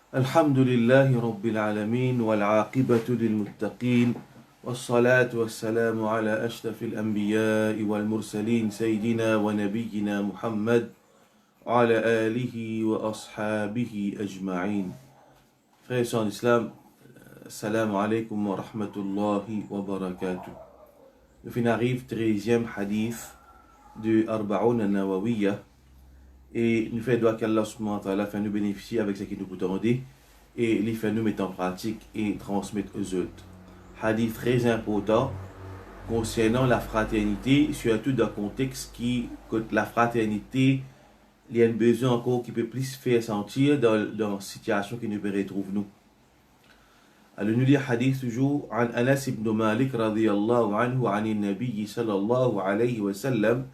الحمد لله رب العالمين والعاقبة للمتقين والصلاة والسلام على أشرف الأنبياء والمرسلين سيدنا ونبينا محمد وعلى آله وأصحابه أجمعين. Frères et sœurs en islam, assalamu alaikum wa rahmatullahi wa barakatuh. Le fin arrive 13e hadith du Arba'oun al-Nawawiyya. Et nous faisons qu'Allah subhanahu wa ta'ala fait nous bénéficier avec ce qui nous peut demander et les fait nous mettre en pratique et transmettre aux autres. Hadith très important concernant la fraternité, surtout dans le contexte que la fraternité, il y a un besoin encore qui peut plus faire sentir dans la situation qui nous retrouve nous. Alors nous lisons hadith toujours عن أنس بن مالك رضي الله عنه عن النبي صلى الله عليه وسلم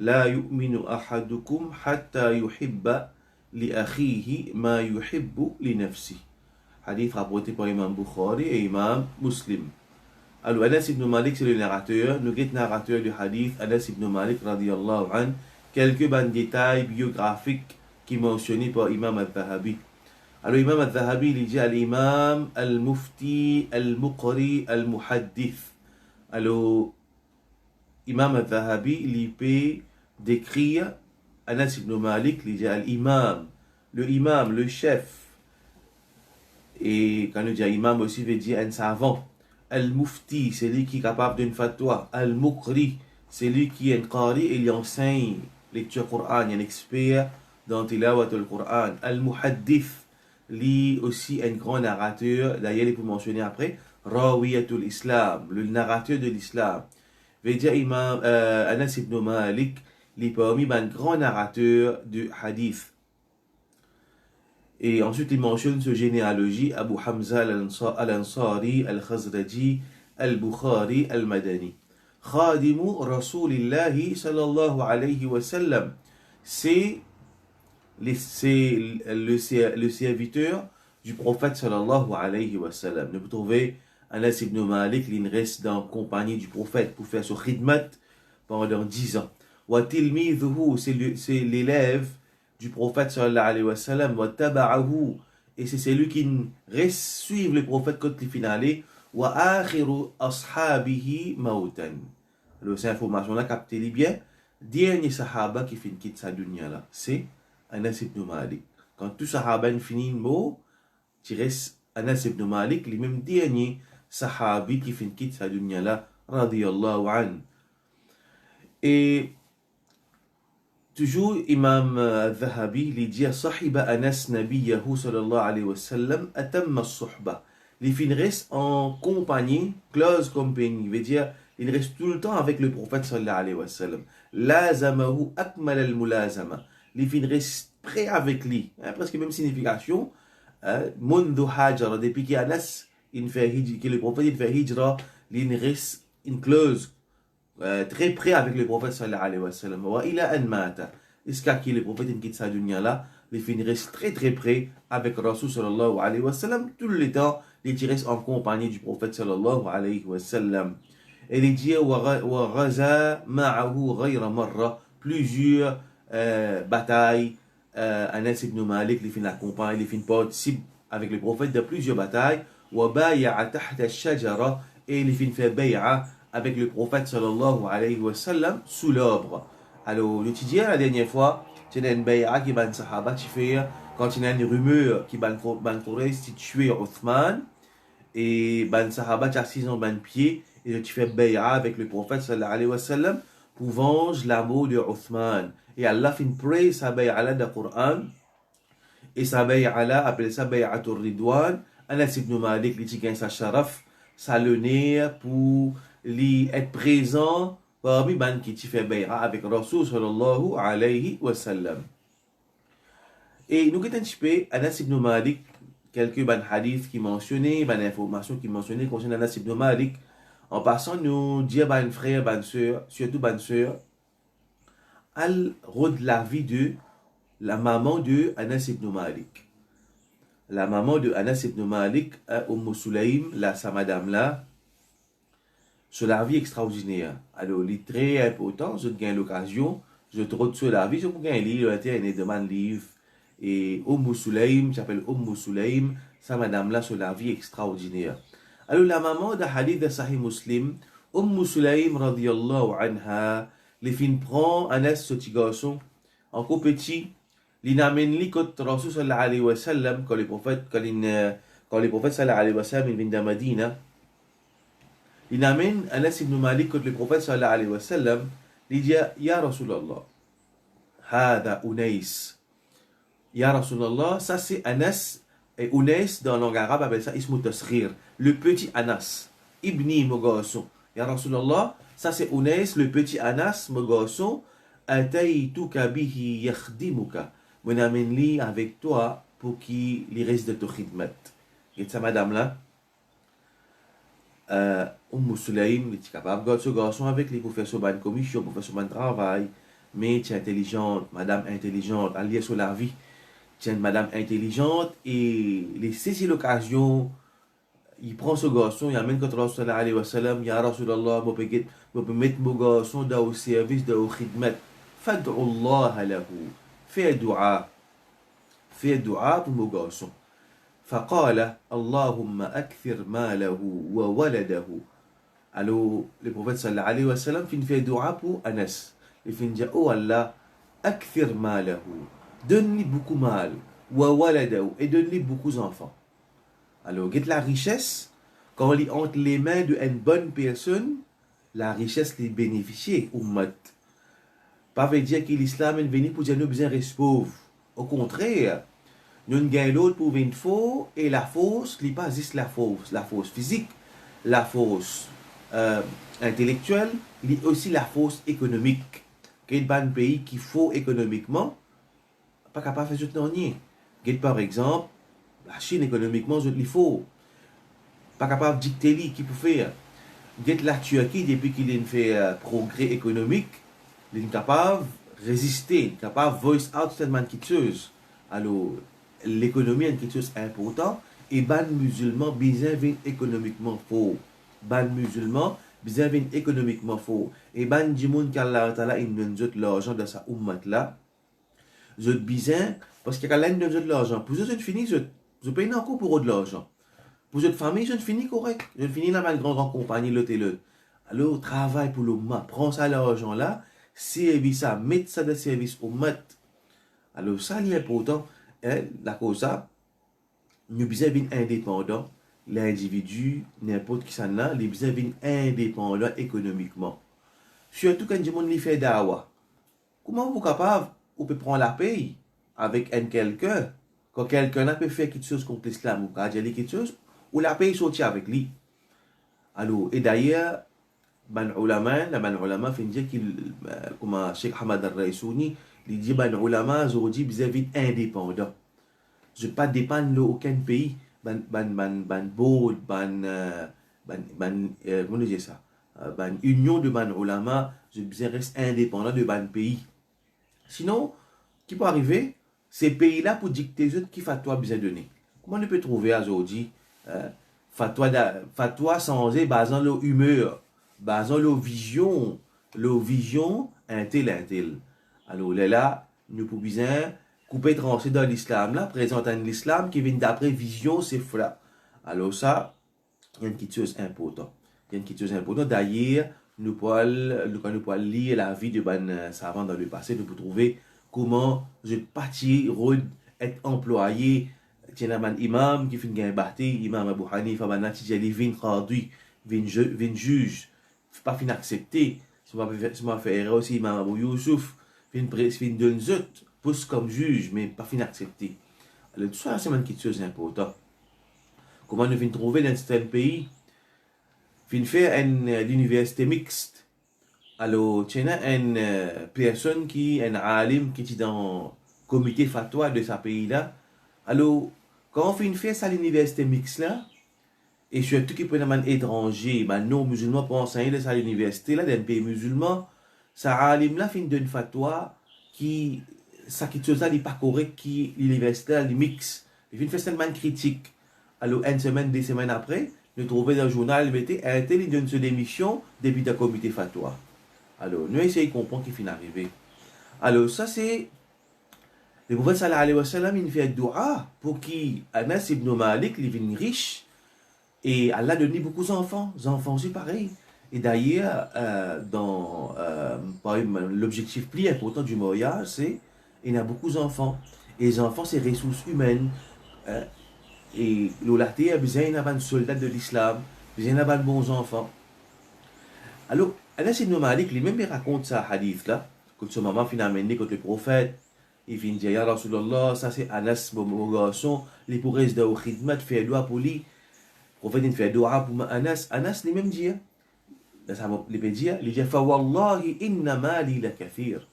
لا يؤمن أحدكم حتى يحب لأخيه ما يحب لنفسه. Hadith rapporté par Imam Bukhari et Imam Muslim. Alors Anas ibn Malik c'est le narrateur. Nous guette narrateur du hadith Anas ibn Malik radiyallahu anhu. Quelques bons détails biographiques qui mentionnés par Imam al-Zahabi. Alors Imam al-Zahabi il dit à l'imam al-mufti al-muqri al-muhaddith. Alors Imam al-Zahabi il peut décrire Anas ibn Malik, il dit l'imam, le chef. Et quand on dit imam aussi, veut dire un savant. Al-mufti, c'est lui qui est capable d'une fatwa. Al-muqri, c'est lui qui est un qari et il enseigne lecture Coran, il est un expert dans tilawat al-Quran. Al-muhaddith, lui aussi un grand narrateur, d'ailleurs il peut mentionner après, rawiyatul islam, le narrateur de l'islam. Veut dire imam Anas ibn Malik, il est parmi un grand narrateur du hadith. Et ensuite, il mentionne ce généalogie Abu Hamza al-Ansari, al-Khazraji, al-Bukhari, al-Madani. Khadimu Rasulillahi sallallahu alayhi wa sallam. C'est le serviteur du prophète sallallahu alayhi wa sallam. Vous trouvez Anas ibn Malik, il reste dans la compagnie du prophète pour faire ce khidmat pendant 10 ans. Wa tilmidhuhu, c'est l'élève du prophète sallallahu alayhi wa sallam. Wa taba'ahu, et c'est celui qui reste suivre le prophète quand il finale. Wa akhiru ashabihi mautan. Alors cette information là captez-les bien. Dernier sahaba qui finit quitte sa dunya là, c'est Anas ibn Malik. Quand tout sahaba finit une mot, tu restes Anas ibn Malik, le même dernier sahabi qui finit quitte sa dunya là, radiyallahu anhu. Et toujours Imam al-Zahabi il dit Sahiba Anas nabiyahu sallallahu alayhi wa sallam atamma as-suhba. Les fins restent en compagnie, close company, veut dire il reste tout le temps avec le prophète sallallahu alayhi wa sallam. Lazamahu akmal al-mulazama. Les fins restent prêts avec lui, presque même signification. Mundu hajara, depuis qu'Anas que le prophète il fait hijra, il reste in close, très près avec le prophète sallallahu alayhi wa sallam. Wa ila an mata, jusqu'à qui le prophète quitte sa dunya là, les fins restent très très près avec Rasul sallallahu alayhi wa sallam tout le temps. Les restent en compagnie du prophète sallallahu alayhi wa sallam. Et les dit wa ghaza ma'ahu ghayra marra, plusieurs batailles. Anas ibn Malik les fins accompagne, les fins participent avec le prophète de plusieurs batailles. Wa bay'a tahta ash-shajara, et les fins fait bay'a avec le prophète sallallahu alayhi wa sallam sous l'arbre. Alors le dit la dernière fois, c'est une bay'a qui ban sahaba qui fait quand il y a une rumeur qui ban Quraysh si tuer Uthman, et ban sahaba qui assise en ban pied et tu fais bay'a avec le prophète sallallahu alayhi wa sallam pour venger la mort de Uthman. Et Allah fin praise sa bay'a dans le Coran, et sa bay'a là appelle sa bay'atul Ridwan. Anas ibn Malik li gagne sa sharaf, sa l'honneur pour lui être présent parmi ban qui fait bay'a avec Rasul sallallahu alayhi wa sallam. Et nous avons un petit peu Anas ibn Malik, quelques ban hadiths qui mentionnaient, ban informations qui mentionnaient concernant Anas ibn Malik. En passant, nous dire ban frère, ban sœur, surtout ban sœur, al rôde la vie de la maman de Anas ibn Malik. La maman de Anas ibn Malik, Sulaym, sa madame là, sur la vie extraordinaire. Alors, il est très important, je gagne l'occasion, je trouve sur la vie, je peux gagner un livre, un livre, Et Sulaym, j'appelle Sulaym, ça madame-là, sur la vie extraordinaire. Alors la maman de hadith de Sahih Muslim, Sulaym radiyallahu anha, les filles prend Anas, ce petit garçon, encore petit, l'inamène li quand Rasul sallallahu alayhi wa sallam, quand les prophètes sallallahu alayhi wa sallam, ils viennent de Medina, l'inamène Anas ibn Malik quand les prophètes sallallahu alayhi wa sallam, il dit, Ya Rasulallah, Hada Unais. Ya Rasulallah, ça c'est Anas, et Unais dans la langue arabe appelle ça Ismu Tasghir, le petit Anas, Ibni Mogason. Ya Rasulallah, ça c'est Unais, le petit Anas Mogason, Ataytuka bihi yakhdimuka. Mon amène li avec toi pour qu'il reste de ton khidmat. Et ça, madame là, Sulaym, tu es capable de garder ce garçon avec lui pour faire son bonne commission, pour faire son bon travail. Mais tu es intelligente, madame intelligente, alliée sur la vie. Tu es une madame intelligente et les saisir l'occasion, il prend ce garçon, il amène contre Allah sallallahu alayhi wa sallam, Ya Rasulallah, je peux mettre mon garçon dans le service, dans le khidmat. Fad'u Allah lahu. Fais dua pour mon garçon. فقال اللهم أكثر ماله وولده. Alors le prophète sallallahu alayhi wa sallam fait dua pour Anas. Il fait dire, oh Allah, أكثر ماله, donne-lui beaucoup mal, وولده, et donne-lui beaucoup d'enfants. Alors, get la richesse, quand elle est entre les mains d'une bonne personne, la richesse les bénéficie, ummat. Pas veut dire que l'islam est venu pour dire nous besoin rester pauvres. Au contraire, nous gagnons l'autre pour une faux, et la fausse, ce n'est pas juste la fausse physique, la fausse intellectuelle, il y a aussi la fausse économique. Quel pays qui faut économiquement, pas capable de faire tout rien. Par exemple, la Chine économiquement, il faut. Pas capable de dicter qui peut faire. La Turquie, depuis qu'il a fait progrès économique, il est capable de résister, capable de voice out tellement quelque chose. Alors, l'économie est quelque chose d'important et ban musulman besoin économiquement fort. Ban musulman besoin économiquement fort. Et ban du monde qu'Allah Ta'ala il donne l'argent de sa ummat là. Je besoin parce que qu'Allah donne de l'argent. Pour eux, je finis, je paye encore pour eux de l'argent. Pour votre famille, je finis correct. Je finis dans ma grande compagnie, l'autre et l'autre. Alors, travaille pour l'ummat. Prends ça l'argent là. Service ça, mets ça de service au mat. Alors ça, c'est important. La cause ça, nous besoin d'être indépendants. L'individu, n'importe qui ça là, les besoin d'être indépendants économiquement. Surtout quand du monde fait dawa. Comment vous capable, vous pouvez prendre la paye avec un quelqu'un, quand quelqu'un a peut faire quelque chose contre l'islam ou quand dire quelque chose, ou la paye sortir avec lui. Alors, et d'ailleurs, ban ulama fait dire qu'il comme Cheikh Hamad al-Raisouni il dit ban ulama aujourd'hui vis-à-vis indépendant je pas dépendre d'aucun pays board comment dire ça ban union de ban ulama je reste indépendant de ban pays sinon qui peut arriver ces pays là pour dicter les autres qui fatwa besoin donner comment on peut trouver aujourd'hui fatwa sans basant leur humeur basant leur vision intel. Alors là, nous pouvons bien couper trancher dans l'islam là, présentant l'islam qui vient d'après vision, c'est flat. Alors ça, il y a une petite chose importante. D'ailleurs, nous pouvons lire la vie de ban savant dans le passé, nous pouvons trouver comment je parti être employé. Tiens, un imam qui fait une bâti, imam Abu Hanifa, il vient traduit, vient juge. Pas fin accepter si moi faire aussi imam Abou Youssouf fin donne zut pousse comme juge mais pas fin accepter alors tout ça c'est une quelque chose important comment nous venons trouver dans certains pays fin faire l'université mixte alors tiens une personne qui un alim qui est dans le comité fatwa de ce pays là alors quand on fait faire ça l'université mixte là et surtout qui peut être étranger, non musulman pour enseigner à l'université là d'un pays musulman, ça alim là fin d'une fatwa qui ça qui chose là n'est pas correct qui l'université là mix. Il fait tellement critique. Alors une semaine, 2 semaines après, nous trouvons dans le journal il mettait intel donne une démission depuis le comité fatwa. Alors nous essayons de comprendre qui fin arrivé. Alors ça c'est Le prophète sallallahu alayhi wa sallam, il fait dua pour qui Anas ibn Malik, il devient riche, et Allah donne beaucoup d'enfants, enfants aussi pareil. Et d'ailleurs, par exemple, l'objectif plus important du mariage, c'est il y a beaucoup d'enfants. Et les enfants, c'est ressources humaines. Hein. Et l'olaté a besoin d'un soldat de l'islam, besoin d'un bons enfants. Alors, Anas ibn Malik, lui-même, il raconte ça hadith là, quand son maman finit amené contre le prophète. Il vient dire, Ya Rasulallah, ça c'est Anas, mon garçon, les pourraient se faire khidmat, faire doigt pour lui. Le prophète, il fait doigt pour Anas. Anas, lui-même dit, il peut dire, il dit, Fa wallahi inna mali la kathir.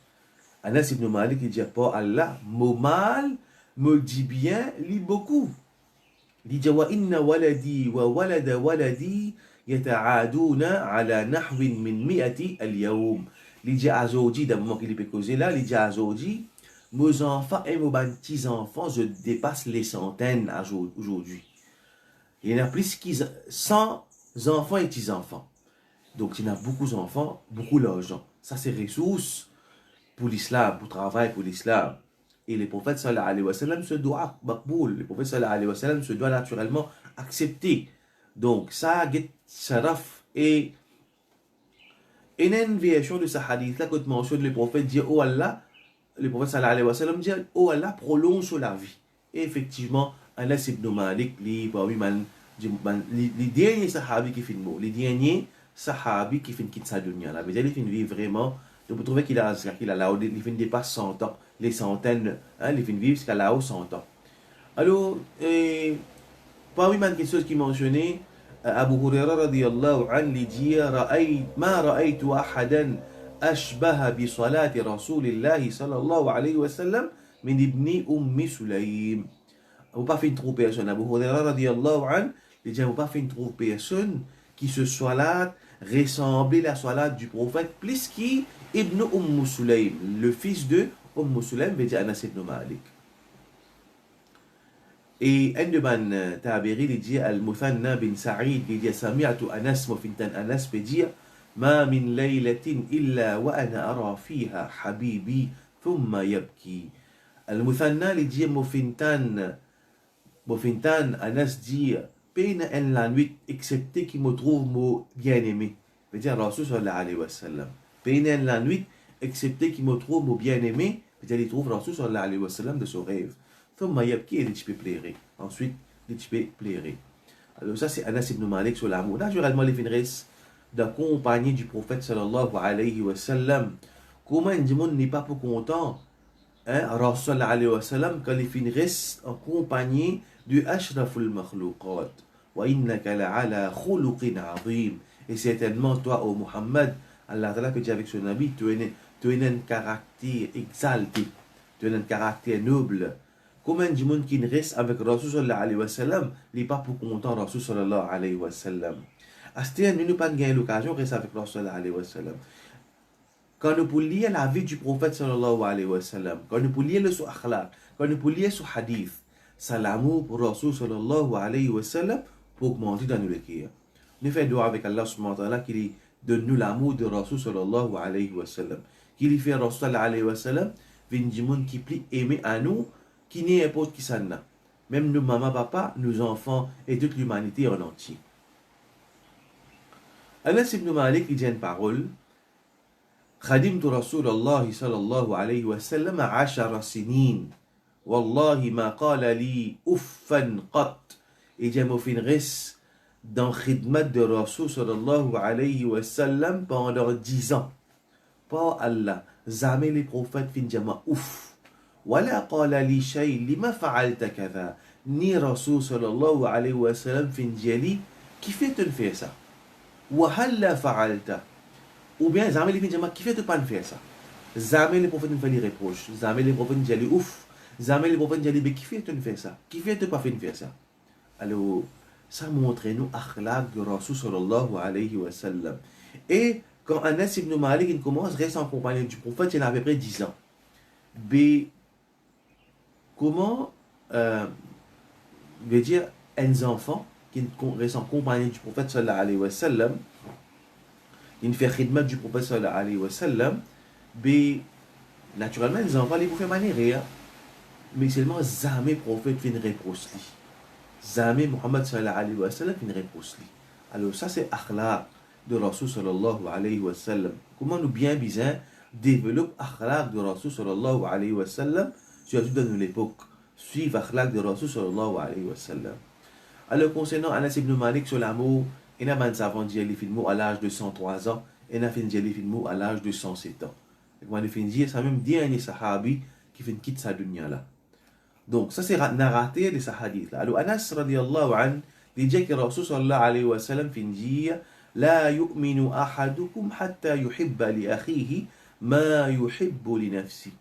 Anas ibn Malik, il dit, pas Allah, mon mal me dit bien, lit beaucoup. Il dit, Wa inna waladi wa walada waladi yata'aduna ala nahwin min mi'ati al-yawm. Il dit, Azodi, d'un moment qu'il peut causer là, il dit, Azodi, mes enfants et mes petits-enfants, je dépasse les centaines aujourd'hui. Il y en a plus que 100 enfants et petits-enfants. Donc, il y en a beaucoup d'enfants, beaucoup d'argent. Ça, c'est ressources pour l'islam, pour travail pour l'islam. Et le prophète sallallahu alayhi wa sallam se doit makboul. Le prophète sallallahu alayhi wa sallam se doit naturellement accepter. Donc, ça, get sharaf. Et une version de ce hadith-là, quand mentionne le prophète dit, oh Allah, le prophète sallallahu alayhi wa sallam dit, oh Allah, prolonge la vie. Et effectivement, Anas ibn Malik, les derniers sahabis qui finissent mort, les derniers sahabis qui finissent quitter sa dunya. La vie, il finit vraiment. Donc, vous trouvez qu'il a là, il finit dépasse 100 ans, les centaines, hein, il finit vivre jusqu'à là-haut 100 ans. Alors, parmi les questions qui mentionnaient, Abu Huraira radiyallahu anhu dit, ما رأيت أحدا أشبه بصلاة رسول الله صلى الله عليه وسلم من ابن أم سليم. On ne peut pas faire trop personne. Abu Huraira radiyallahu anhu, il dit, on ne peut pas faire trop personne qui se salat ressemblait la salat du prophète plus qui Ibn Sulaym, le fils de Sulaym, veut dire Anas ibn Malik. Et un de ban Taberi, il dit Al-Muthanna bin Sa'id, il dit Sami'atu Anas, Mufintan Anas, peut dire Ma min laylatin illa wa ana ara fiha habibi, thumma yabki. Al-Muthanna, il dit Mufintan Anas dit peine en la nuit, excepté qu'il me trouve mon bien-aimé. Veut dire Rasul sallallahu alayhi wa sallam. Peine en la nuit, excepté qu'il me trouve mon bien-aimé. Veut dire il trouve Rasul sallallahu alayhi wa sallam de son rêve. Thumma yabki, il peut pleurer. Ensuite, il peut pleurer. Alors ça c'est Anas ibn Malik sur l'amour. Naturellement, les finresses d'accompagner du prophète sallallahu alayhi wa sallam. Comment un monde n'est pas pour content, hein, Rasul sallallahu alayhi wa sallam, quand les finresses accompagnés du ashraful makhlouqat. Wa innaka la'ala khuluqin azim. Et certainement, toi, ô Muhammad, Allah Ta'ala peut dire avec son ami, tu as un caractère exalté, tu as un caractère noble. Comme un monde qui reste avec Rasul sallallahu alayhi wa sallam, il n'est pas pour content Rasul sallallahu alayhi wa sallam. À ce temps, nous n'avons pas gagné l'occasion de rester avec Rasul sallallahu alayhi wa sallam. Quand nous pouvons lire la vie du prophète sallallahu alayhi wa sallam, quand nous pouvons lire son akhlaq, quand nous pouvons lire son hadith, c'est l'amour pour Rasul sallallahu alayhi wa sallam pour augmenter dans nos cœurs. Nous faisons dua avec Allah subhanahu wa ta'ala qu'il donne nous l'amour de Rasul sallallahu alayhi wa sallam. Qu'il fait Rasul sallallahu alayhi wa sallam, vient du monde qui plie aimer à nous, qui n'est n'importe qui s'en a. Même nos maman, papa, nos enfants et toute l'humanité en entier. Anas ibn Malik, il dit une parole. خدمت رسول الله صلى الله عليه وسلم 10 سنين والله ما قال لي أفا قط. Et j'ai fait une res dans khidmat de Rasul sallallahu alayhi wa sallam pendant 10 ans. Pas Allah. Jamais les prophètes fin jama ouf. ولا قال لي شيء لما فعلت كذا. Ni Rasul sallallahu alayhi wa sallam fin jali qui fait te faire ça. وهلا فعلت. Ou bien jamais les fin jama qui fait te pas faire ça. Jamais les prophètes ne font les reproches. Jamais les prophètes ne disent ouf. Jamais les prophètes ne disent qui fait te faire ça. Qui fait te pas faire ça. Alors, ça montre nous akhlaq de Rasul sallallahu alayhi wa sallam. Et quand Anas ibn Malik il commence, reste en compagnie du prophète, il a à peu près 10 ans. Mais comment veut dire un enfant qui reste en compagnie du prophète sallallahu alayhi wa sallam, il fait khidmat du prophète sallallahu alayhi wa sallam, mais naturellement les enfants ils vous font manier. mais seulement jamais prophète fin réponse li. Jamais Muhammad sallallahu alayhi wa sallam fin réponse li. Alors ça c'est akhlaq de Rasul sallallahu alayhi wa sallam. Comment nous bien développer akhlaq de Rasul sallallahu alayhi wa sallam, surtout dans l'époque, suivre akhlaq de Rasul sallallahu alayhi wa sallam. Alors concernant Anas ibn Malik sur l'amour, il a un savant dit les films à l'âge de 103 ans, et il a fait les films à l'âge de 107 ans. Et moi, je dire, c'est même dernier sahabi qui fait quitte sa dunya là. Donc, ça c'est narraté de ce hadith là. Alors, Anas radiallahu an, il dit que Rasul sallallahu alayhi wa sallam fait dire لا يؤمن أحدكم حتى يحب لأخيه ما يحب لنفسه.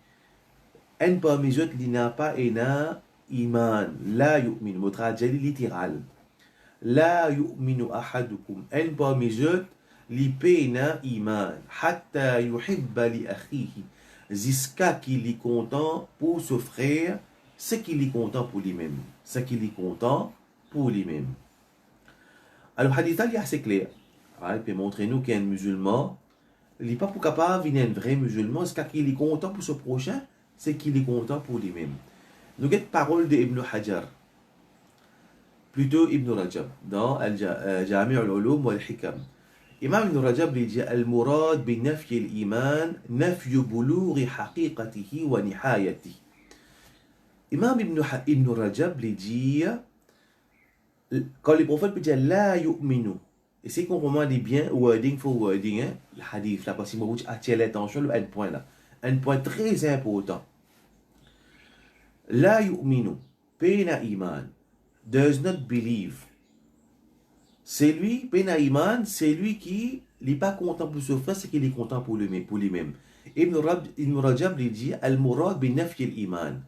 Un parmi eux qui n'a pas un iman, la yu'min, mot traduit littéral. La yu'minu ahadukum, un parmi eux li pena iman, hatta yuhibba li akhihi, jusqu'à qu'il est content pour son frère, ce qu'il est content pour lui-même. Ce qu'il est content pour lui-même. Alors, hadith est assez clair. Il peut montrer nous qu'un musulman, il n'est pas pour capable d'être un vrai musulman, jusqu'à qu'il est content pour son prochain, c'est qu'il est content pour lui-même. Nous avons parole de Ibn Hajar, plutôt Ibn Rajab, dans Jami' al-Ulum wal-Hikam. Imam Ibn Rajab dit Al-Murad bi nafyi al-iman, nafyu bulughi haqiqatihi wa nihayatihi. Imam Ibn Rajab dit, quand le prophète peut dire La yu'minu, et c'est qu'on comprend bien wording for wording, hein, le hadith là, parce que moi, j'attire l'attention, le point là. Un point très important. La yu'minu, pena iman, does not believe. C'est lui, pena iman, c'est lui qui n'est pas content pour ce frère, c'est qu'il est content pour lui-même. Ibn Rajab lui dit, al-murad bin nafyi al-iman.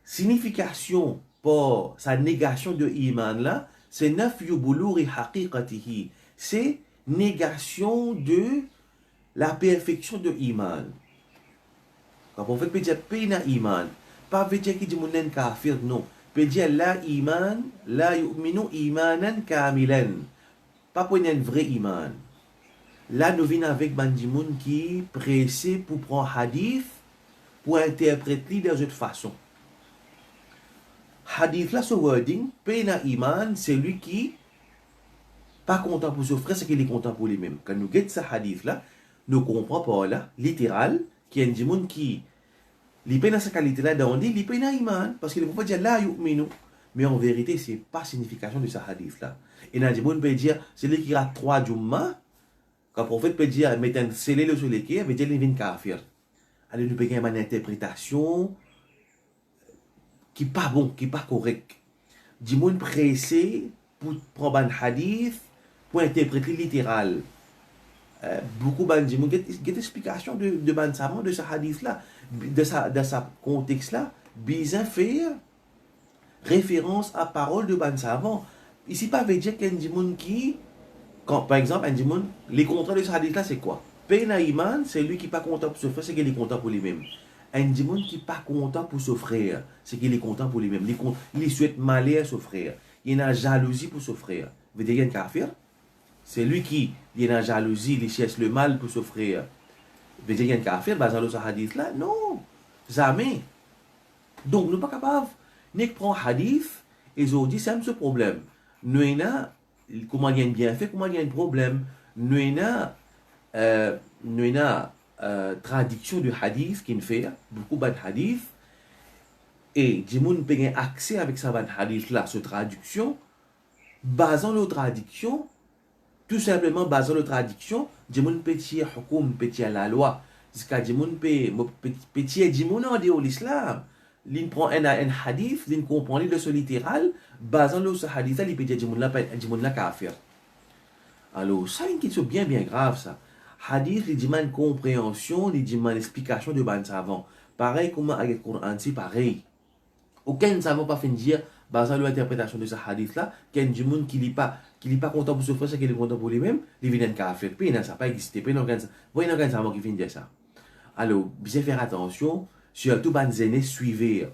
Signification pour sa négation de iman là, c'est nafyu bulughi haqiqatihi. C'est négation de la perfection de iman. Quand on fait dire pena iman, pas veut dire qu'il dit mon kafir, non. Peut dire la iman, la yu'minu imanan kamilan. Pas pour un vrai iman. Là, nous venons avec Bandimoun qui est pressé pour prendre hadith, pour interpréter de cette façon. Hadith là, ce wording, pena iman, c'est lui qui pas content pour son frère, c'est qu'il est content pour lui-même. Quand nous guettons ce hadith là, nous comprenons par là, littéral, qu'il y a un monde qui li peine sa qualité là dans dit li peine iman parce que le prophète dit la yu'minu, mais en vérité c'est pas signification de ce hadith là. Et n'a dit bon peut dire c'est lui qui a 3 jumma, quand le prophète peut dire mettre un scellé sur les quais, veut dire il vient kafir. Alors nous peut gagner une interprétation qui pas bon, qui pas correct. Dit monde pressé pour prendre un hadith pour interpréter littéral. Beaucoup de gens ont une explication de ban savant de ce hadith là, de sa contexte là, bien faire référence à parole de ban savant. Ici pas veut dire qu'il y a des gens qui, quand par exemple un gens, les contrats de ce hadith là c'est quoi? Pena iman, c'est lui qui n'est pas content pour son frère, c'est qu'il est content pour lui-même. Un gens qui n'est pas content pour son frère, c'est qu'il est content pour lui-même. Il souhaite malheur à son frère. Il a jalousie pour son frère. Veut dire qu'il y a un kafir? C'est lui qui est dans la jalousie, il cherche le mal pour son frère. Veut dire qu'il y a un kafir, basé sur ce hadith là? Non, jamais. Donc, nous ne sommes pas capables. Nous prenons hadith et nous disons, c'est un seul problème. Nous avons, comment il y a un bienfait, comment il y a un problème. Nous avons traduction du hadith qui nous fait beaucoup de hadith. Et du monde peut avoir accès avec ce hadith là, cette traduction, basant nos traductions. Tout simplement, basé sur la traduction, des gens petit hukum, petit la loi. Jusqu'à des gens petit des gens en dehors de l'islam. Ils prennent un hadith, ils comprennent le littéral, basé sur ce hadith, ils peuvent dire des gens là kafir. Alors, ça, c'est une question bien grave, ça. Hadith, ils demandent compréhension, ils demandent explication de ban savant. Pareil comme avec le Coran, c'est pareil. Aucun savant pas fait dire, basé sur l'interprétation de ce hadith-là, qu'il y a des gens qui n'est pas content pour se faire, c'est qu'il est content pour lui-même, il vient d'un kafir. Puis, ça n'a pas existé. Puis, il y a un savant qui vient dire ça. Alors, bien faire attention, surtout, les aînés suivez.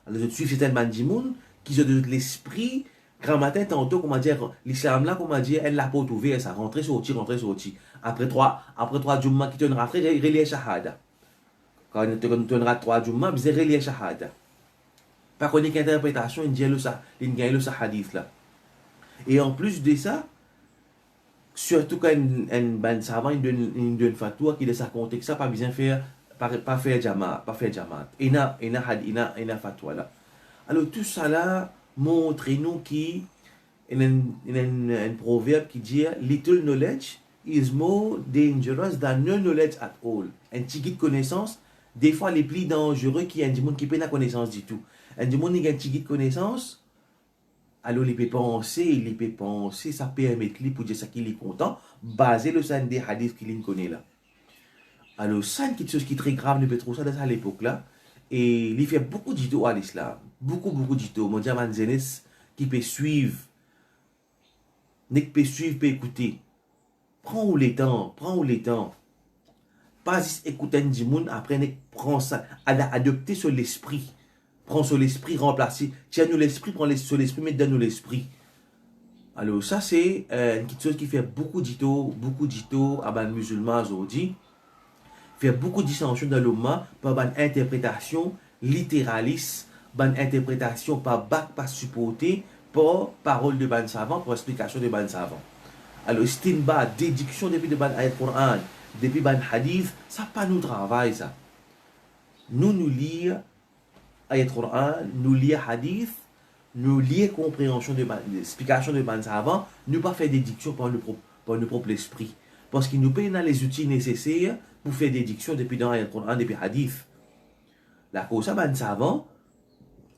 Alors, je suis certains gens qui ont de l'esprit, grand matin, tantôt, comment dire, l'islam là, comment dire, elle l'a pas ouvert, ça rentrer, sortir. Après trois jumma qui te rentrer, relier shahada. Quand tu te 3 jumma, vous relier shahada. Par contre, l'interprétation, il y a le hadith là. Et en plus de ça, surtout quand un savant il donne fatwa qui de sa contexte, ça pas besoin faire, pas faire jamaat, pas faire jamaat. Il y a fatwa là. Alors tout ça là montre nous qu'il y a un proverbe qui dit little knowledge is more dangerous than no knowledge at all. Un petit guide de connaissance, des fois les plus dangereux qu'il y a un monde qui n'a pas de connaissance du tout. Un monde qui a un petit guide de connaissance, alors il peut penser, ça permet lui pour dire ça qu'il est content, basé le sein des hadiths qu'il connaît là. Alors ça, c'est quelque chose qui est très grave, ne peut trop ça à l'époque là. Et il fait beaucoup d'idées à l'islam, beaucoup d'idées. Mon diamant Zenes qui peut suivre, peut écouter. Prends-ou les temps. Pas juste écouter un dimoun, après prends ça, adopter sur l'esprit. Prends sur l'esprit, remplacer. Tiens-nous l'esprit, prends sur l'esprit, mais donne-nous l'esprit. Alors ça c'est quelque chose qui fait beaucoup d'ito à les musulmans aujourd'hui. Fait beaucoup de dissensions dans l'umma par une interprétation littéraliste, une interprétation par bac, pas supportée, par parole de ban savant, par explication de ban savant. Alors, c'est une déduction depuis le ban ayat Coran, depuis ban hadith, ça pas nous travail ça. Nous lire ayat Coran, nous lire hadith, nous lire compréhension de l'explication de ban savant, nous pas faire déduction par nos propres esprit. Parce qu'il nous paye les outils nécessaires pour faire déduction depuis dans ayat Coran, depuis hadith. La cause ça ban savant,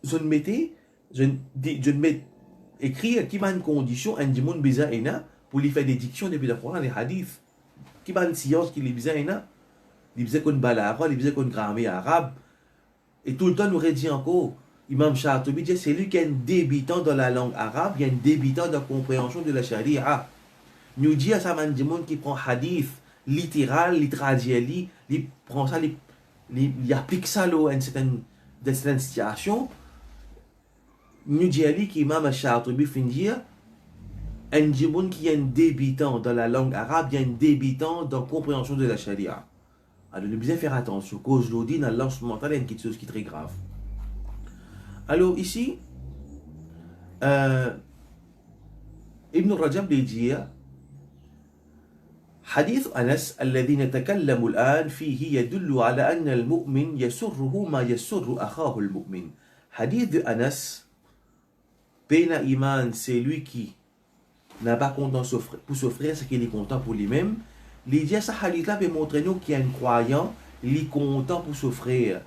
je ne mets écrire qui m'a une condition, un dimon bizarre pour lui faire des dictions depuis le Coran et les hadiths. Qui m'a une science qui est bizarre il bizarre qu'on balara, il bizarre qu'on grammaire arabe. Et tout le temps nous redit encore, Imam Sha'atobi dit c'est lui qui est un débutant dans la langue arabe, il y a un débutant dans la compréhension de la charia. Nous dit à ça un dimon qui prend hadith littéral, il traduit, il prend ça, il applique ça à une certaine situation. Nous disons qu'Imam Sha'atobi finit un djibun qui est un débutant dans la langue arabe, il y a un débutant dans la compréhension de la charia. Alors, nous devons faire attention, cause aujourd'hui, dans l'ange mental, il y a quelque chose qui est très grave. Alors, ici, Ibn Rajab dit حديث أنس الذي نتكلم الآن فيه يدل على أن المؤمن يسره ما يسر أخاه المؤمن. Hadith de Anas, Pena Iman, c'est lui qui n'a pas content pour souffrir, c'est qu'il est content pour lui-même. L'idée de ce hadith-là peut montrer nous qu'il y a un croyant, il est content pour souffrir.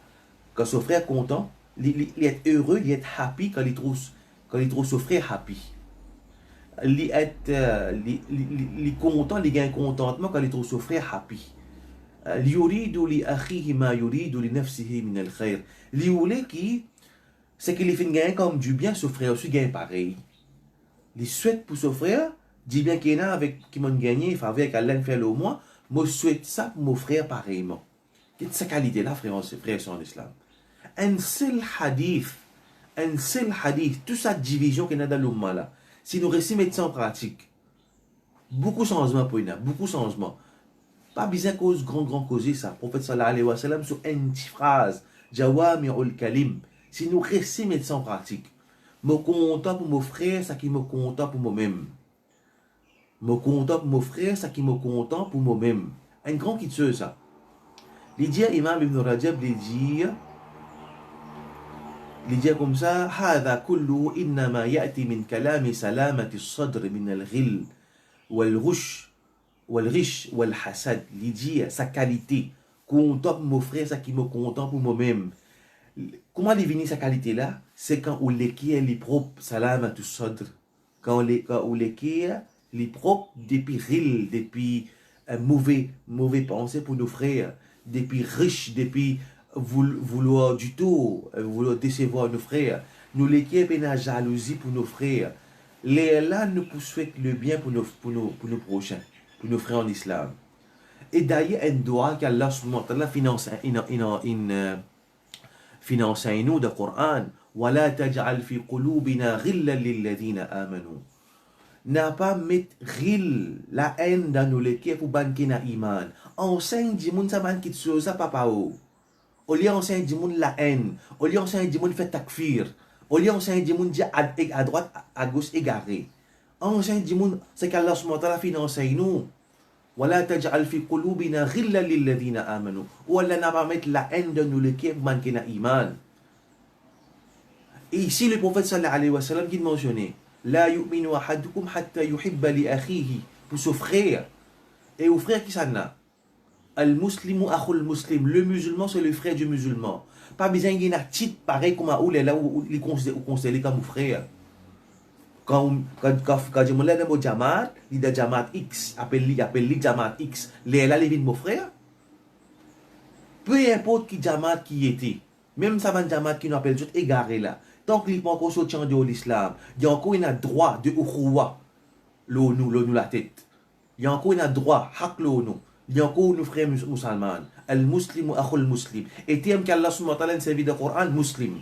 Quand son frère est content, il est heureux, il est happy quand il trouve son frère happy. Il est content, il gagne contentement quand il trouve son frère happy. ليريد لأخيه ما يريد لنفسه من الخير. L'idée qui c'est qu'il fait gagner comme du bien, son frère aussi gagne pareil. Il souhaite pour son frère, dit bien qu'il y en a avec qui m'ont gagné, il faut avec Allah faire le moins, moi souhaite ça pour mon frère pareillement. Quelle est sa qualité là, frère en islam? Un seul hadith, toute cette division qu'il y a dans l'umma là, si nous réussissons à mettre ça en pratique, beaucoup de changements pour nous, beaucoup de changements. Pas besoin cause grand causer ça. Le prophète sallallahu alayhi wa sallam sur une petite phrase, Jawami'ul Kalim. Si nous réussissons à mettre ça en pratique, me content pour mon frère, ça qui me content pour moi-même. Me content pour mon frère, ça qui me content pour moi-même. Un grand qui tue ça. Les dire Imam Ibn Rajab, les dire comme ça, هذا كله إنما يأتي من كلام سلامة الصدر من الغل والغش والحسد. Les dire sa qualité, content pour mon frère, ça qui me content pour moi-même. Comment définir sa qualité là? C'est quand on l'équier les propres salam à tout sadr. Quand on l'équier les propres depuis ril, depuis mauvais pensée pour nos frères, depuis riche, depuis vouloir du tout, vouloir décevoir nos frères. Nous l'équier la jalousie pour nos frères. Les là nous souhaitent le bien pour nos prochains, pour nos frères en islam. Et d'ailleurs, un doigt qu'Allah subhanahu wa ta'ala finance nous dans le Coran. وَلَا تَجْعَلْ فِي قُلُوبِنَا غِلًّا لِلَّذِينَ آمَنُوا. N'a pas mettre ghil, la haine dans nos léquets pour banquer na iman. Enseigne du monde ça ban qui chose ça papa o. Au lieu enseigne du monde la haine, au lieu enseigne du monde fait takfir. Au lieu d'enseigner du monde à droite, à gauche, égaré. Enseigner du monde, c'est qu'Allah subhanahu wa ta'ala finance nous. ولا تجعل في قلوبنا غلا للذين آمنوا ولا n'a pas mettre la haine de nous le qui manquent iman. Et ici le prophète sallallahu alayhi wa sallam qui mentionnait لا يؤمن أحدكم حتى يحب لأخيه pour son frère. Et au frère qui s'en a Al-Muslimu akhul muslim, le musulman c'est le frère du musulman. Pas besoin qu'il y ait un titre pareil comme où là où il considéré comme frère. Quand je me lève au Jamaat, il dit Jamaat X, appelle-le Jamaat X, là, il vient mon frère. Peu importe qui Jamaat qui était, même ça va Jamaat qui nous appelle juste égaré là. Tant qu'il n'est pas encore sorti de l'islam, il y a encore un droit de Ukhuwa, l'ONU la tête. Il y a encore un droit, hak l'ONU. Il y a encore nos frères musulmans. Al-Muslimu akhul muslim. Et t'aimes qu'Allah subhanahu wa ta'ala servi le Coran muslim.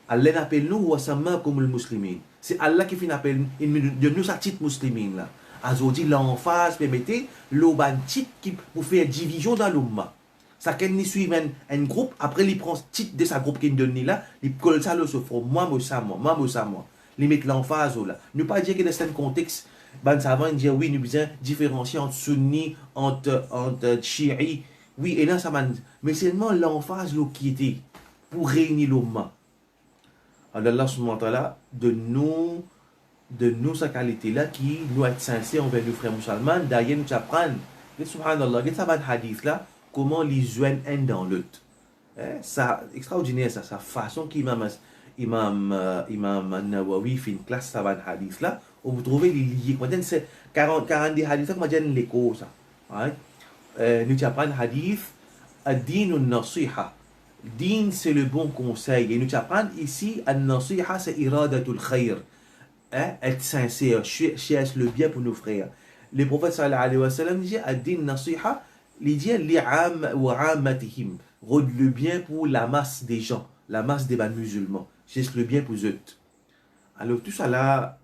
Allah n'appelle nous wa sammakum al-muslimin. C'est Allah qui fait appel de nous à titre muslimin là. Azodi l'emphase permettez l'oban titre qui pour faire division dans l'umma. Ça qu'elle ni suit un groupe après il prend titre de sa groupe qui donne là, il colle ça le souffre moi. Il met l'emphase là. Ne pas dire que dans certains contextes ben savant dire oui nous besoin différencier entre sunni entre chiites. Oui et là ça mais seulement l'emphase qui était pour réunir l'umma. Allah subhanahu wa ta'ala de nous sa qualité là qui nous être sincère envers nos frères musulmans d'ailleurs nous apprendre subhanallah ça va hadith là comment les joignent un dans l'autre ça extraordinaire ça sa façon qu'imam An-Nawawi fait une classe ça va hadith là où vous trouvez les liés quand c'est 40 des hadiths ça comment dire l'écho ça nous apprendre hadith ad-din an-nasiha. Din, c'est le bon conseil. Et nous apprenons ici, An-Nasiha, c'est iradatul khayr. Être sincère, cherche le bien pour nos frères. Le prophète sallallahu alayhi wa sallam dit, Ad-Din Nasiha, il dit, li'am wa amatihim. Rôde le bien pour la masse des gens, la masse des musulmans. Cherche le bien pour eux. Alors tout ça là,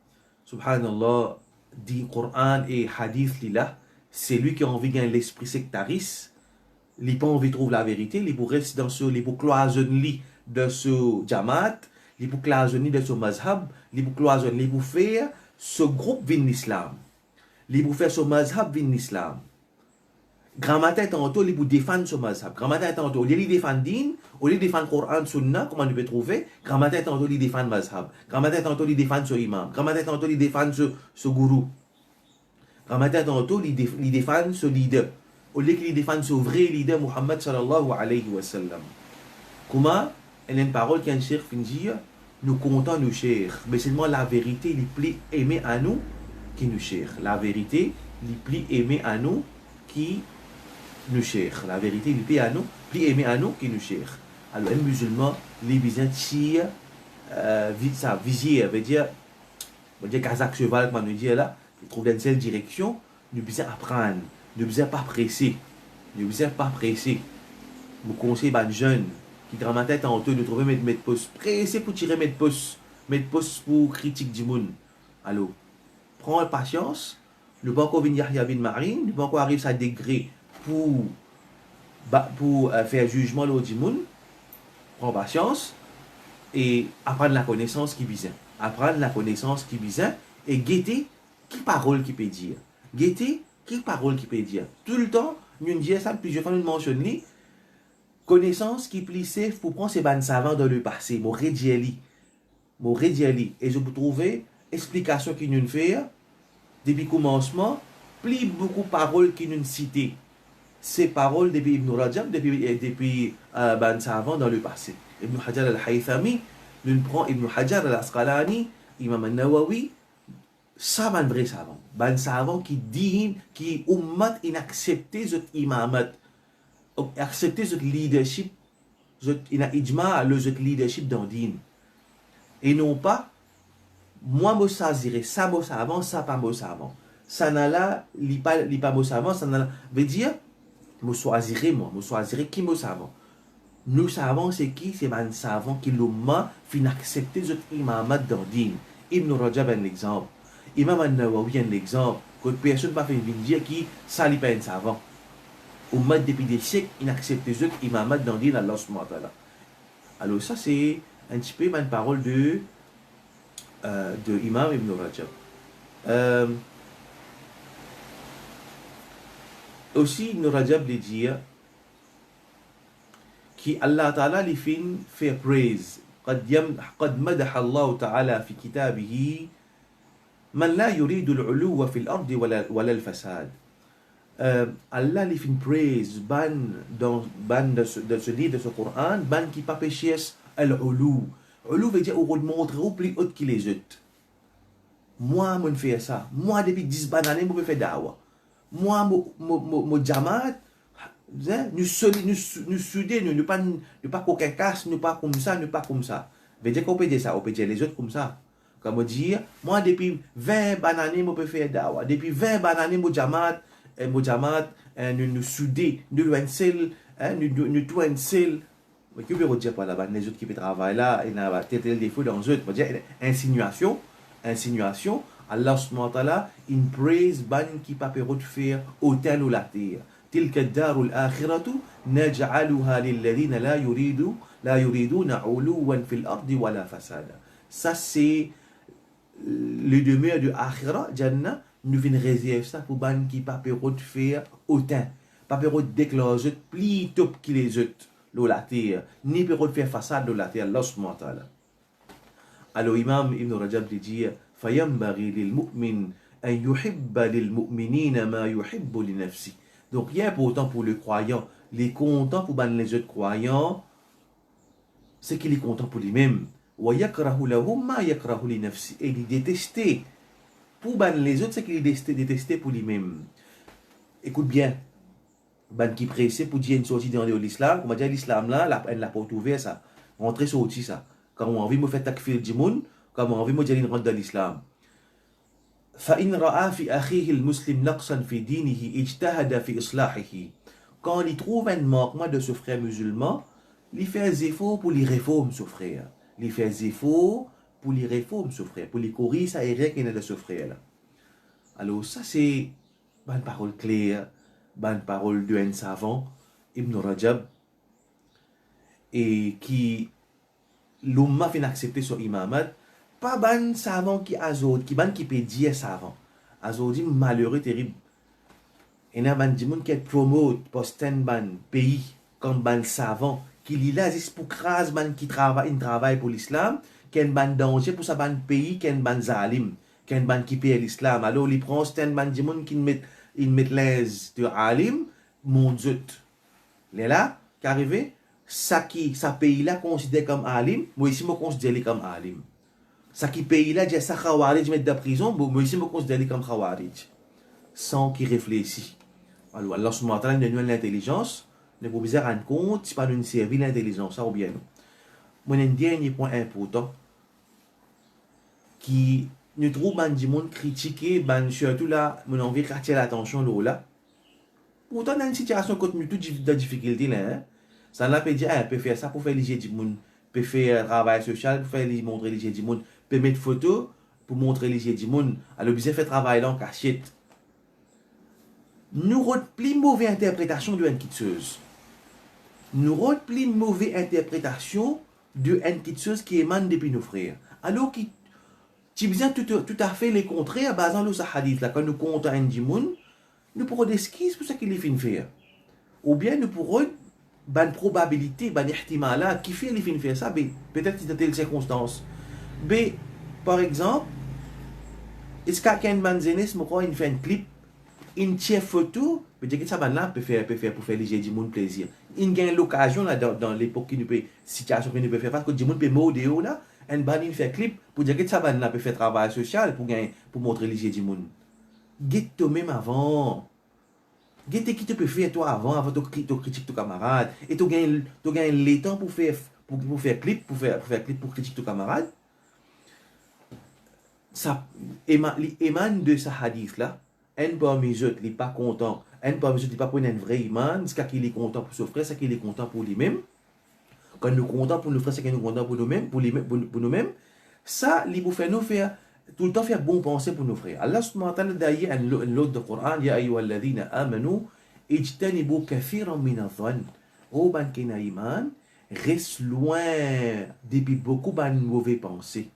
subhanallah, dit Coran et Hadith lila, c'est lui qui a envie de gagner l'esprit sectariste. Les pas envie de trouver la vérité, les pour rester dans ce, les pour cloisonner de ce Jamaat, les pour cloisonner de ce mazhab, les pour cloisonner, les pour faire ce groupe vin l'islam, les pour faire ce mazhab vin l'islam. Grammaire tantôt, les pour défendre ce mazhab. Grammaire tantôt, au lieu de défendre din, au lieu de défendre Coran, Sunna, comment on peut trouver, grammaire tantôt, les défendre mazhab. Grammaire tantôt, les défendre ce imam. Grammaire tantôt, les défendre ce gourou. Grammaire tantôt, les défendre ce leader. Au lieu qu'il défende ce vrai leader Muhammad sallallahu alayhi wa sallam. Comment elle a une parole qu'un cheikh finit dire nous comptons nos chers, mais seulement la vérité les plus aimée à nous qui nous chère. La vérité les plus aimée à nous qui nous chère. La vérité les plus aimée à nous qui nous chère. Alors un musulman les besoin tire sa visière veut dire kazakh cheval comme on dit là, il trouve dans une seule direction, nous besoin apprendre. Ne vous êtes pas pressé. Ne vous êtes pas pressé. Vous conseillez à un jeune qui dans ma tête en deux de trouver mettre poste. Pressé pour tirer mettre poste pour critique du monde. Alors, prends patience. Le banco vient Yahya bin Ma'in. Le banco arrive à degré pour faire jugement du monde. Prends patience et apprendre la connaissance qui vise. Apprendre la connaissance qui vise et guetter qui parole qui peut dire. Guetter quelle parole qui peut dire tout le temps nous disons ça plusieurs fois nous mentionnons connaissance qui plie safe pour prendre ces bandes savants dans le passé mon rédiali et je peux trouver explication qui nous fait depuis commencement plie beaucoup de paroles qui nous citent ces paroles depuis Ibn Rajab depuis bandes savants dans le passé Ibn Hajar al-Haythami nous prend Ibn Hajar al-Asqalani Imam An-Nawawi ça va un vrai savant. Un savant qui dit, qui ummat inaccepté ce imamat, accepté ce leadership, il a ijma le leadership dans din. Et non pas, moi me sazirai, ça me savant, ça pas me savant. Ça n'a là, li pas me savant, ça n'a là, veut dire, me choisirai qui me savant. Nous savons c'est qui, c'est un savant qui l'umma fin accepté ce imamat dans din. Ibn Rajab un exemple. Imam An-Nawawi un exemple que personne ne va faire dire qui ça n'est pas un savant. Ummat depuis des siècles inaccepté ce imamat dans din Allah subhanahu wa ta'ala. Alors ça c'est un petit peu une parole de Imam Ibn Rajab. Aussi, Ibn Rajab lui dit Allah Ta'ala li fin fait praise. قد مدح الله تعالى في كتابه من لا يريد العلو في الأرض ولا الفساد. Allah li fin praise ban de ce livre de ce Coran, ban qui pas péché al-ulu. Ulu veut dire au montrer au plus haut que les autres. Moi, je fais ça. Moi, depuis 10 années, je fais dawa. Moi, mon jamat, nous soudés, nous pas qu'aucun casse, nous pas comme ça, nous pas comme ça. Veut dire qu'on peut dire ça, on peut dire les autres comme ça. Comme dire, moi, depuis 20 années, je peux faire dawa. Depuis 20 années, mon jamat, nous soudés, nous loincels, nous toincels. Mais que veut dire par là-bas, les autres qui travaillent là, il y a tel défaut dans eux, on va dire insinuation, Allah subhanahu wa ta'ala, in praise ban qui pas peut faire autant ou la terre. تلك الدار الآخرة نجعلها للذين لا يريدون علوا في الأرض ولا فسادا. Ça c'est le demeure de Akhira, Jannah, nous venons réserver ça pour ban qui pas peut faire autant, pas peut déclencher plus top que les autres. La terre, ni peut faire façade de la terre, Allah subhanahu wa ta'ala. Alors, Imam Ibn Rajab dit فَيَنْبَغِي لِلْمُؤْمِنِ أَنْ يُحِبَّ لِلْمُؤْمِنِينَ مَا يُحِبُّ لِنَفْسِهِ. Donc, il y a important pour le croyant, les contents pour les autres croyants, c'est qu'il est content pour lui-même. وَيَكْرَهُ لَهُمْ مَا يَكْرَهُ لِنَفْسِهِ. Et il déteste pour les autres, c'est qu'il est détesté pour lui-même. Écoute bien. Ban qui pressé pour dire une sortie dans l'islam, on va dire l'islam là, elle l'a porte ouverte ça, rentrer sorti ça. Quand on a envie de me faire takfir du monde, quand on a envie de me dire une rentre dans l'islam. فإن رأى في أخيه المسلم نقصا في دينه اجتهد في إصلاحه. Quand il trouve un manquement de ce frère musulman, il fait des efforts pour les réformer ce frère. Il fait des efforts pour les réformer ce frère, pour les corriger ça erreur qu'il y a de ce frère là. Alors ça c'est une parole claire. Bonne parole d'un savant, Ibn Rajab, et qui l'umma fait accepter son imamat, pas ban savant qui azod, qui peut dire savant. Azod dit malheureux, terrible. Et n'a ban dit moun qui promote posten ban pays comme ban savant, qui li là juste pour crase ban qui travaille pour l'islam, qui a ban danger pour sa ban pays, qui a ban zalim, qui a ban qui paye l'islam. Alors il prend sten ban dit moun qui met il met l'aise de alim, mon zut. Là, qui arrive, ça pays là considère comme alim, moi ici, je considère comme alim. Ça qui pays là, j'ai ça khawarij mettre de prison, moi ici, je considère comme khawarij. Sans qu'il réfléchisse. Alors, Allah subhanahu wa ta'ala nous donne l'intelligence, ne pouvons pas rendre compte, c'est pas nous servir l'intelligence, ça ou bien nous. Mon dernier point important, qui nous trouvons des gens critiquer, surtout là, mon envie d'attirer l'attention là. Pourtant, dans une situation où nous avons toutes de difficultés, ça n'a pas dit, peut faire ça pour faire les du monde, peut faire travail social, pour faire montrer les du monde, peut mettre photo pour montrer les du monde. Alors, bien fait travail là en cachette. Nous avons plus mauvaise interprétation de une quitteuse. Nous avons plus mauvaise interprétation de une quitteuse qui émane depuis nos frères. Alors, tu viens tout à fait les contraires, basant le hadith là, quand nous comptons un dimoun, nous pourrons des skis pour ce qu'il est fin faire. Ou bien nous pourrons, une probabilité, une ihtimala, qui fait les fin faire ça, peut-être dans telle circonstance. Par exemple, est-ce qu'un manzenes, il fait un clip, une tiers photo, peut-être que ça là peut faire pour faire les dimoun plaisir. Il gagne l'occasion là, dans l'époque qui nous peut, situation que nous peut faire, parce que le dimoun peut mourir là, un ban fait clip pour dire que ça ban peut faire travail social pour montrer les du monde. Get toi même avant. Get qui te peut faire toi avant de critiquer ton camarade et tu gagnes le temps pour faire clip pour critiquer ton camarade. Ça émane de ce hadith là. Un parmi les autres, il n'est pas content. Un parmi les autres, il n'est pas pour un vrai iman. C'est qu'il est content pour son frère, c'est qu'il est content pour lui-même. Quand nous sommes contents pour nos frères, c'est que nous sommes contents pour nous-mêmes, pour nous-mêmes. Ça, il faut faire nous faire tout le temps faire bon penser pour nos frères. Allah subhanahu wa ta'ala d'ailleurs un lot de Coran, ya ayyuhalladhina amanu ijtanibu kathiran min adh-dhann. O ban kina iman, reste loin depuis beaucoup de mauvaises pensées.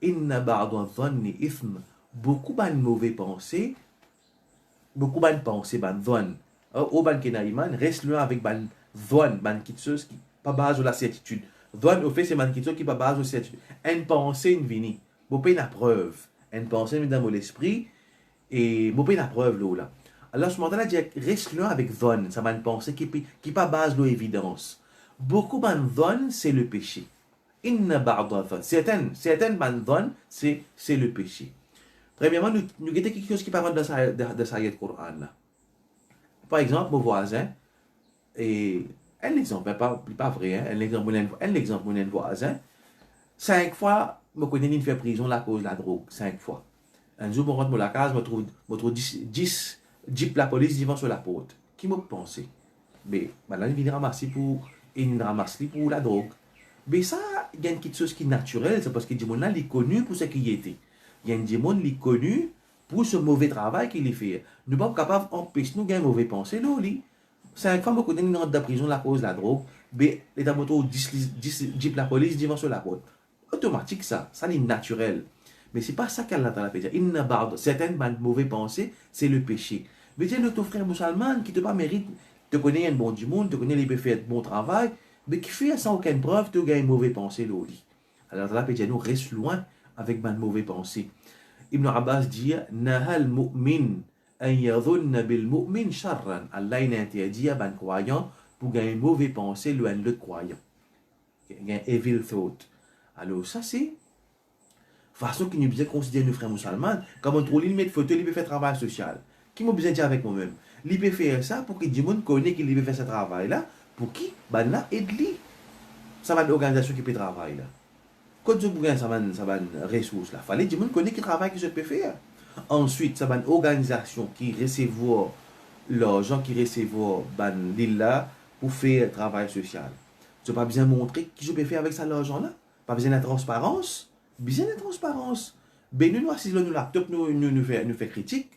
Inna ba'da dhanni ithm. Beaucoup de mauvaises pensées, beaucoup de pensées, ban dhann. Au ban kena iman, reste loin avec ban dhann, ban kitsos qui pas base de la certitude. Dhann, au fait, c'est ban kitsos qui pas base de la certitude. Une pensée, une vini. Bon, pas une preuve. Une pensée, dans mon esprit, et bon, pas une preuve, là. Alors, ce moment-là, dit, reste loin avec dhann, ça va une pensée qui pas base de l'évidence. Beaucoup ban dhann, c'est le péché. Inna ba'da dhann. Certaines ban dhann, c'est le péché. Premièrement, nous avons quelque chose qui parle de ça Coran. Là. Par exemple, mon voisin, et un exemple, pas vrai, hein, un exemple, mon voisin, 5 fois, je connais une fait prison à cause de la drogue, 5 fois. Un jour, je rentre dans la case, je trouve 10 jeeps la police devant sur la porte. Qui m'a pensé? Mais maintenant, il vient ramasser pour la drogue. Mais ça, il y a une petite chose qui est naturelle, c'est parce que le monde est connu pour ce qu'il était. Il y a un monde qui est connu pour ce mauvais travail qu'il fait. Nous ne sommes pas capables d'empêcher nous de mauvais pensée. Là, 5 fois, je connais une rentre de prison à cause de la drogue, mais l'état moto 10 jeeps la police devant sur la porte. Automatique, ça est naturel. Mais ce n'est pas ça qu'Allah t'a fait dire. Certaines mauvaises pensées, c'est le péché. Mais tiens, notre frère musulman qui ne te pas mérite, te connaît un bon du monde, te connaît les fait un bon travail, mais qui fait sans aucune preuve, tu as une mauvaise pensée. Alors Allah peut dire, nous reste loin avec une mauvaise pensée. Ibn Abbas dit, Nahal mu'min an yadhunna bil mu'min sharran. Allah il interdit à un croyant pour gagner une mauvaise pensée loin de l'autre croyant. Un evil thought. Alors ça c'est façon qui nous besoin considérer nos frères musulmans comme on trouve il met photo, il peut faire travail social. Qui m'a besoin de dire avec moi-même? Il peut faire ça pour que tout le monde connaisse qu'il peut faire ce travail-là. Pour qui? Ben là, aide-lui. Ça va une organisation qui peut travailler là. Quand tu as ça va une ressource là. Fallait tout le monde connaisse qu'il travaille que je peux faire. Ensuite, ça va une organisation qui recevoir l'argent, qui recevoir ben l'île là pour faire travail social. Tu n'as pas besoin de montrer qui je peux faire avec ça l'argent là. Pas besoin de transparence. Besoin de transparence. Ben nous, si nous laptop nous fait critique.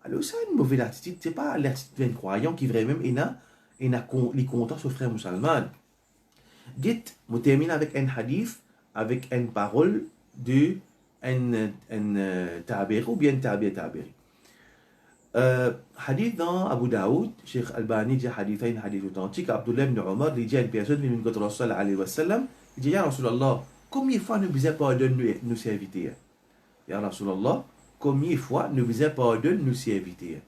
Alors ça, une mauvaise attitude, c'est pas l'attitude d'un croyant qui vraiment est les contents sur frère musulman. Dites, je termine avec un hadith, avec une parole de un tabiri ou bien tabiri. Hadith dans Abu Daoud, Cheikh Albani dit hadith authentique, Abdullah ibn Omar, il dit à une personne, il dit Rasul alayhi wa sallam, il dit, Ya Rasulallah, combien de fois nous besoin pardonner nos serviteurs? Ya Rasulallah, combien de fois nous besoin pardonner nos serviteurs?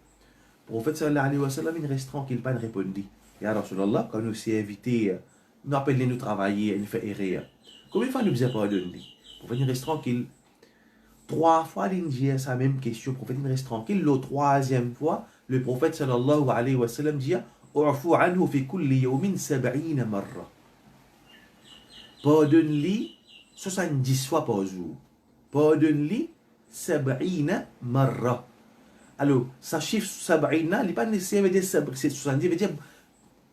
Le prophète sallallahu alayhi wa sallam, il reste tranquille, pas de répondre. Ya Rasulallah, quand nous serviteurs, nous appelons nous travailler, nous fait erreur. Combien de fois nous besoin pardonner? Le prophète, il reste tranquille. 3 fois, il dit sa même question. Le prophète, il reste tranquille. La 3e fois, le prophète sallallahu alayhi wa sallam dit, U'fu anhu fi kulli yawmin 70 marra. Pardonne-lui 70 fois par jour. Pardonne-lui 70 marra. Alors, ça chiffre 70, il n'est pas nécessaire de dire 70, veut dire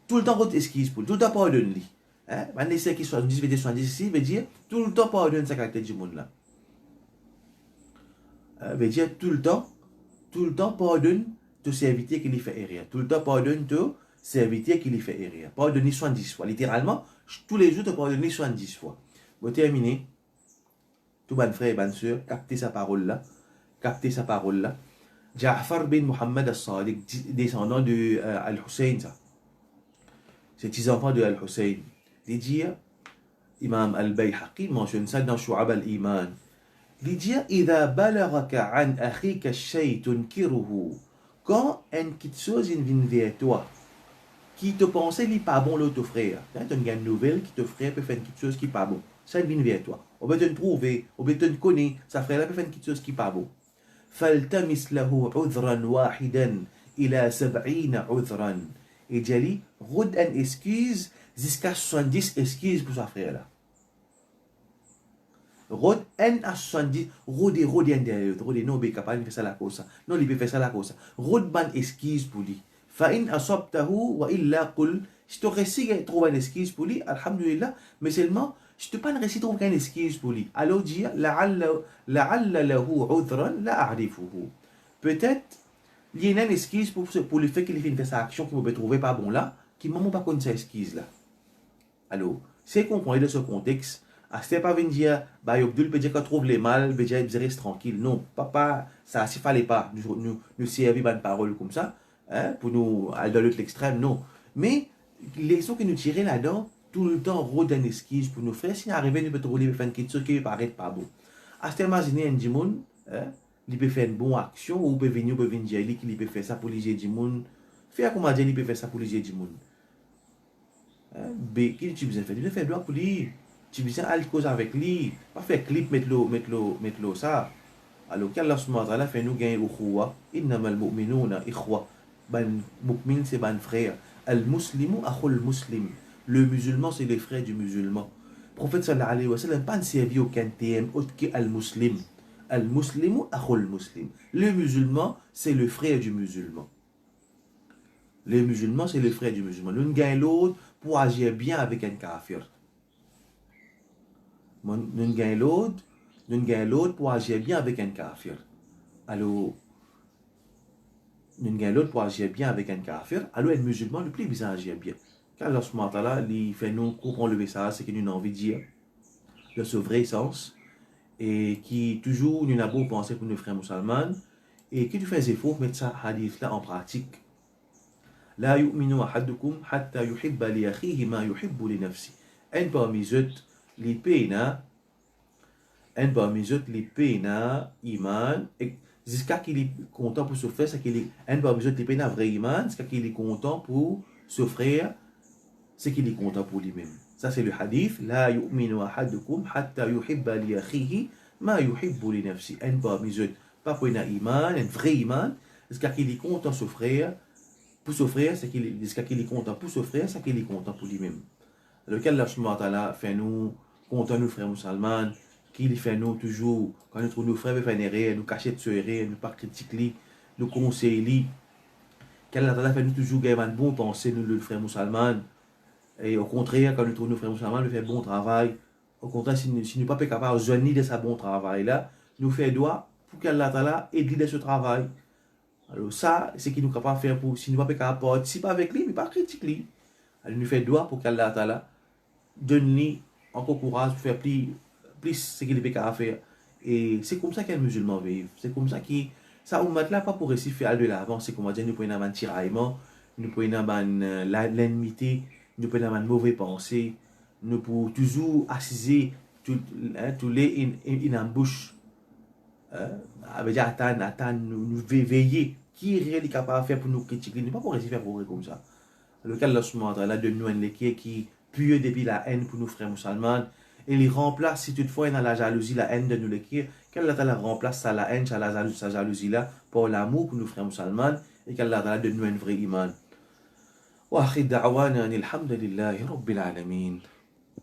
tout le temps votre excuse pour lui, tout le temps pardonne-lui. Hein? Pas nécessaire qu'il soit 70, veut dire 70 ici, veut dire tout le temps pardonne sa caractère du monde là. Veut dire tout le temps pardonne ton serviteur qui lui fait erreur. Tout le temps pardonne ton serviteur qui lui fait erreur. Pardonne 70 fois. Littéralement, tous les jours, tu pardonnes 70 fois. Pour terminer, tout bon frère et bonne soeur, captez sa parole là. Captez sa parole là. Ja'far bin Muhammad al-Sadiq, descendant de Al-Hussein, ça. C'est les enfants de Al-Hussein. Il dit, Imam Al-Bayhaqi mentionne ça dans Shu'ab al-Iman. Il dit, إذا بلغك عن أخيك الشيء تنكره. Quand une petite chose vient vers toi, qui te pensait n'est pas bon l'autre frère, tu as une nouvelle qui te frère peut faire une petite chose qui n'est pas bon. Ça vient vers toi. On peut te trouver, on peut te connaître, sa frère là peut faire une petite chose qui n'est pas bon. فالتمس له عذرا واحدا إلى 70 عذرا. Et Jali, route une excuse jusqu'à 70 excuses pour sa frère là. Route N à 70, route derrière, route non, il est capable de faire ça la cause. Non, il peut faire ça la cause. Route ban excuse pour lui. فإن أصبته وإلا قل, si tu réussis à trouver une excuse pour lui, alhamdulillah, mais seulement, si tu n'as pas réussi à trouver une excuse pour lui, alors dire, لعل له عذرا لا أعرفه. Peut-être, il y a une excuse pour le fait qu'il fait cette action qu'il ne peut trouver pas bon là, qui ne m'a pas connu cette excuse là. Alors, C'est comprendre de ce contexte. À ce pas venir dire, bah, Abdul peut dire qu'on trouve les mal, peut dire, il reste tranquille. Non, papa, ça, s'il fallait pas nous servir une parole comme ça, hein, pour nous aller dans l'autre extrême, non. Mais, les leçons que nous tirons là-dedans, tout le temps, rôde d'un esquisse pour nous faire, si arriver, nous peut trouver faire une question qui paraît pas bon. À ce imaginer un dimon, hein, il peut faire une bonne action, ou peut venir dire, il peut faire ça pour les du monde. Faire comment dire, il peut faire ça pour les du monde. B, qui tu besoin faire? Tu besoin faire droit pour lui. Tu besoin aller cause avec lui. Pas faire clip, mettre l'eau, ça. Alors, qu'Allah subhanahu wa ta'ala fait nous gagner au khouwa. Innamal mu'minuna ikhwa. Ban mu'min, c'est ban frère. Al-muslimu akhul muslim. Le musulman, c'est le frère du musulman. Le prophète sallallahu alayhi wa sallam n'a pas servi aucun terme autre que al-muslim. Al-muslimu akhul muslim. Le musulman, c'est le frère du musulman. Le musulman, c'est le frère du musulman. L'un gagne l'autre pour agir bien avec un kafir. L'un gagne l'autre pour agir bien avec un kafir. Alors, l'un gagne l'autre pour agir bien avec un kafir. Alors, un musulman, le plus besoin agir bien. Car Allah subhanahu wa ta'ala, il fait nous comprendre le message, c'est qu'il nous a envie de dire, de ce vrai sens, et qui toujours nous a beau penser pour nos frères musulmans, et qui nous fait efforts mettre ça hadith-là en pratique. La yu'minu ahadukum hatta yuhibba li akhihi ma yuhibbu li nafsi. Un parmi eux, les peina, iman, jusqu'à qu'il est content pour souffrir, c'est qu'il est, un parmi eux, les peina vrai iman, jusqu'à qu'il est content pour souffrir, c'est qu'il est content pour lui-même. Ça c'est le hadith. La yu'minu ahadukum hatta yuhibba li akhihi ma yuhibbu li nafsi. Un parmi eux, pas pour un iman, un vrai iman, jusqu'à qu'il est content souffrir. Pour souffrir, c'est qu'il est content pour souffrir, c'est qu'il est content pour lui-même. Lequel Allah subhanahu wa ta'ala fait nous content nos frères musulmans, qu'il fait nous toujours, quand nous trouvons nos frères faire une erreur, nous cacher de ce erreur, nous pas critiquer, nous conseiller. Qu'Allah ta'ala fait nous toujours gagner une bonne pensée, nous les frères musulmans. Et au contraire, quand nous trouvons nos frères musulmans, nous fait bon travail. Au contraire, si nous ne sommes pas capables de joindre de ce bon travail-là, nous fait droit pour qu'Allah ta'ala aide de ce travail. Alors ça, c'est ce qu'il nous est capable de faire pour, si nous ne sommes pas capables de participer avec lui, mais pas critiquer lui. Alors nous fait droit pour qu'Allah Ta'ala donne-lui encore courage pour faire plus ce qu'il est capable de faire. Et c'est comme ça qu'un musulman vit. C'est comme ça qu'il... Ça, on ne là pas pour réussir à faire de l'avant. C'est comme dire, nous prenons un tiraillement, nous prenons l'ennemité, nous prenons une mauvaise pensée, nous pouvons toujours assiser tous les in bouche. Attendre, nous veiller. Qui est réellement capable de faire pour nous critiquer? Nous ne pas pour réussir à faire progrès comme ça. Lequel Allah subhanahu wa ta'ala de nous un léquier qui pue depuis la haine pour nos frères musulmans et il remplace, si toutefois il y a la jalousie, la haine de nous léquier, qu'Allah ta'ala remplace ça, la haine, sa jalousie là, par l'amour pour nos frères musulmans et qu'Allah ta'ala de nous un vrai iman. Wa akhir da'wana alhamdulillahi rabbil alamin.